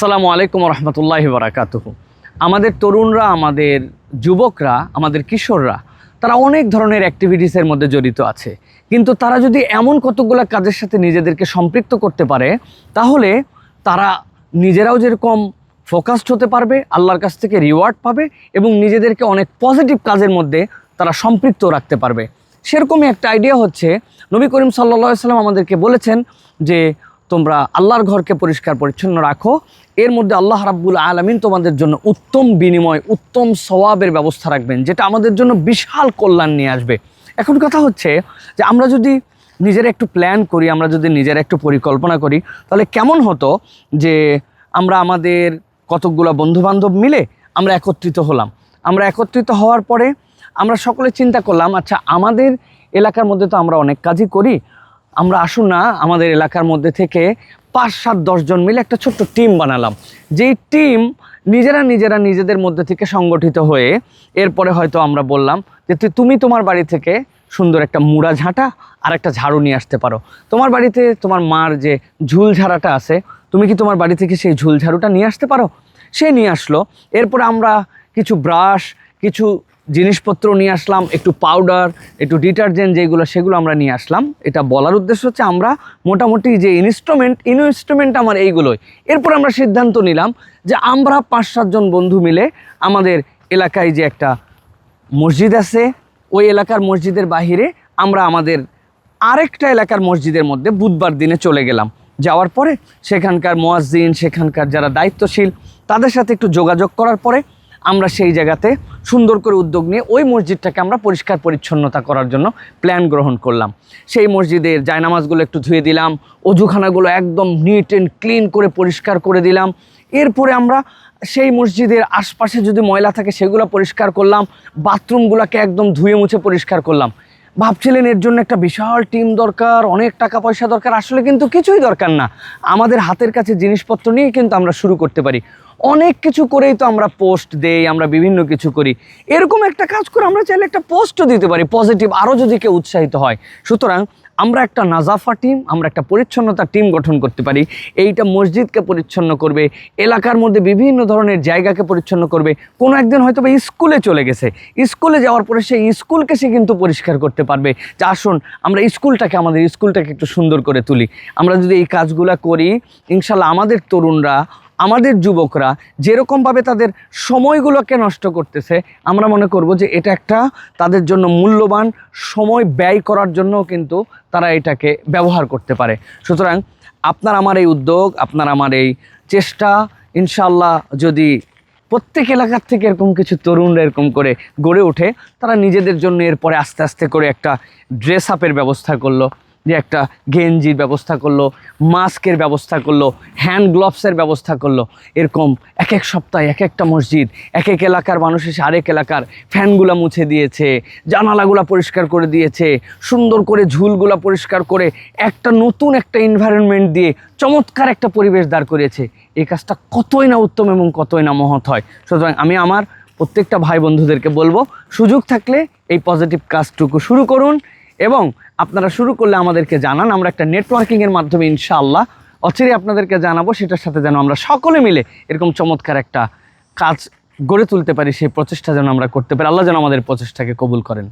আসসালামু আলাইকুম রহমতুল্লাহি বারাকাতুহু। আমাদের তরুণরা, আমাদের যুবকরা, আমাদের কিশোররা তারা অনেক ধরনের অ্যাক্টিভিটিসের মধ্যে জড়িত আছে, কিন্তু তারা যদি এমন কতগুলো কাজের সাথে নিজেদেরকে সম্পৃক্ত করতে পারে তাহলে তারা নিজেরাও যেরকম ফোকাসড হতে পারবে, আল্লাহর কাছ থেকে রিওয়ার্ড পাবে এবং নিজেদেরকে অনেক পজিটিভ কাজের মধ্যে তারা সম্পৃক্ত রাখতে পারবে। সেরকমই একটা আইডিয়া হচ্ছে, নবী করিম সাল্লাল্লাহু আলাইহি ওয়াসাল্লাম আমাদেরকে বলেছেন যে তোমরা আল্লাহর ঘরকে পরিষ্কার পরিচ্ছন্ন রাখো, এর মধ্যে আল্লাহ রাব্বুল আলামিন তোমাদের জন্য উত্তম বিনিময়, উত্তম সওয়াবের ব্যবস্থা রাখবেন, যেটা আমাদের জন্য বিশাল কল্যাণ নিয়ে আসবে। এখন কথা হচ্ছে যে আমরা যদি নিজেরা একটু প্ল্যান করি, আমরা যদি নিজেরা একটু পরিকল্পনা করি, তাহলে কেমন হতো যে আমরা আমাদের কতকগুলো বন্ধুবান্ধব মিলে আমরা একত্রিত হলাম। আমরা একত্রিত হওয়ার পরে আমরা সকলে চিন্তা করলাম, আচ্ছা আমাদের এলাকার মধ্যে তো আমরা অনেক কাজই করি, আমরা আসুন না আমাদের এলাকার মধ্যে থেকে 5-7-10 জন মিলে একটা ছোট্ট টিম বানালাম। যেই টিম নিজেরা নিজেদের মধ্যে থেকে সংগঠিত হয়ে এরপরে হয়তো আমরা বললাম যে তুমি তোমার বাড়ি থেকে সুন্দর একটা মুড়া ঝাঁটা আর একটা ঝাড়ু নিয়ে আসতে পারো। তোমার বাড়িতে তোমার মার যে ঝুল ঝাড়াটা আছে, তুমি কি তোমার বাড়ি থেকে সেই ঝুল ঝাড়ুটা নিয়ে আসতে পারো? সে নিয়ে আসলো। এরপরে আমরা কিছু ব্রাশ, কিছু জিনিসপত্র নিয়ে আসলাম, একটু পাউডার, একটু ডিটারজেন্ট যেগুলো, সেগুলো আমরা নিয়ে আসলাম। এটা বলার উদ্দেশ্য হচ্ছে আমরা মোটামুটি যে ইনস্ট্রুমেন্ট আমার এইগুলোই। এরপর আমরা সিদ্ধান্ত নিলাম যে আমরা 5-7 জন বন্ধু মিলে আমাদের এলাকায় যে একটা মসজিদ আছে, ওই এলাকার মসজিদের বাহিরে আমরা আমাদের আরেকটা এলাকার মসজিদের মধ্যে বুধবার দিনে চলে গেলাম। যাওয়ার পরে সেখানকার মুয়াজ্জিন, সেখানকার যারা দায়িত্বশীল তাদের সাথে একটু যোগাযোগ করার পরে আমরা সেই জায়গাতে সুন্দর করে উদ্যোগ নিয়ে ওই মসজিদটাকে আমরা পরিষ্কার পরিচ্ছন্নতা করার জন্য প্ল্যান গ্রহণ করলাম। সেই মসজিদের জায়নামাজগুলো একটু ধুয়ে দিলাম, অজুখানাগুলো একদম নিট অ্যান্ড ক্লিন করে পরিষ্কার করে দিলাম। এরপরে আমরা সেই মসজিদের আশপাশে যদি ময়লা থাকে সেগুলো পরিষ্কার করলাম, বাথরুমগুলোকে একদম ধুয়ে মুছে পরিষ্কার করলাম। ভাবছিলেন এর জন্য একটা বিশাল টিম দরকার, অনেক টাকা পয়সা দরকার, আসলে কিন্তু কিছুই দরকার না। আমাদের হাতের কাছে জিনিসপত্র নিয়ে কিন্তু আমরা শুরু করতে পারি। অনেক কিছু করেই তো আমরা পোস্ট দেই, আমরা বিভিন্ন কিছু করি। এরকম একটা কাজ করে আমরা চাইলে একটা পোস্টও দিতে পারি পজিটিভ, আরও যদি কেউ উৎসাহিত হয়। সুতরাং আমরা একটা নাজাফা টিম, আমরা একটা পরিচ্ছন্নতা টিম গঠন করতে পারি। এইটা মসজিদকে পরিচ্ছন্ন করবে, এলাকার মধ্যে বিভিন্ন ধরনের জায়গাকে পরিচ্ছন্ন করবে। কোনো একদিন হয়তো বা স্কুলে চলে গেছে, স্কুলে যাওয়ার পরে সেই স্কুলকে সে কিন্তু পরিষ্কার করতে পারবে যে আসুন আমরা আমাদের স্কুলটাকে একটু সুন্দর করে তুলি। আমরা যদি এই কাজগুলো করি, ইনশাল্লাহ আমাদের তরুণরা, আমাদের যুবকরা যেরকমভাবে তাদের সময়গুলোকে নষ্ট করতেছে, আমরা মনে করব যে এটা একটা তাদের জন্য মূল্যবান সময় ব্যয় করার জন্য কিন্তু তারা এটাকে ব্যবহার করতে পারে। সুতরাং আপনার আমার এই উদ্যোগ, আপনার আমার এই চেষ্টা, ইনশাল্লাহ যদি প্রত্যেক এলাকার থেকে এরকম কিছু তরুণরা এরকম করে গড়ে ওঠে, তারা নিজেদের জন্য এরপরে আস্তে আস্তে করে একটা ড্রেস আপের ব্যবস্থা করলো, যে একটা গেঞ্জির ব্যবস্থা করলো, মাস্কের ব্যবস্থা করলো, হ্যান্ড গ্লোভসের ব্যবস্থা করলো। এরকম এক এক সপ্তাহে এক একটা মসজিদ, এক এক এলাকার মানুষ এসে আরেক এলাকার ফ্যানগুলো মুছে দিয়েছে, জানালাগুলো পরিষ্কার করে দিয়েছে, সুন্দর করে ঝুলগুলো পরিষ্কার করে একটা নতুন একটা এনভায়রনমেন্ট দিয়ে চমৎকার একটা পরিবেশ দাঁড় করিয়েছে। এই কাজটা কতই না উত্তম এবং কতই না মহৎ হয়। সুতরাং আমি আমার প্রত্যেকটা ভাই বন্ধুদেরকে বলবো, সুযোগ থাকলে এই পজিটিভ কাজটুকু শুরু করুন এবং আপনারা শুরু করলে আমাদেরকে জানান। আমরা একটা নেটওয়ার্কিংয়ের মাধ্যমে ইনশাআল্লাহ অচিরেই আপনাদেরকে জানাবো, সেটার সাথে যেন আমরা সকলে মিলে এরকম চমৎকার একটা কাজ গড়ে তুলতে পারি, সেই প্রচেষ্টা যেন আমরা করতে পারি। আল্লাহ যেন আমাদের প্রচেষ্টাকে কবুল করেন।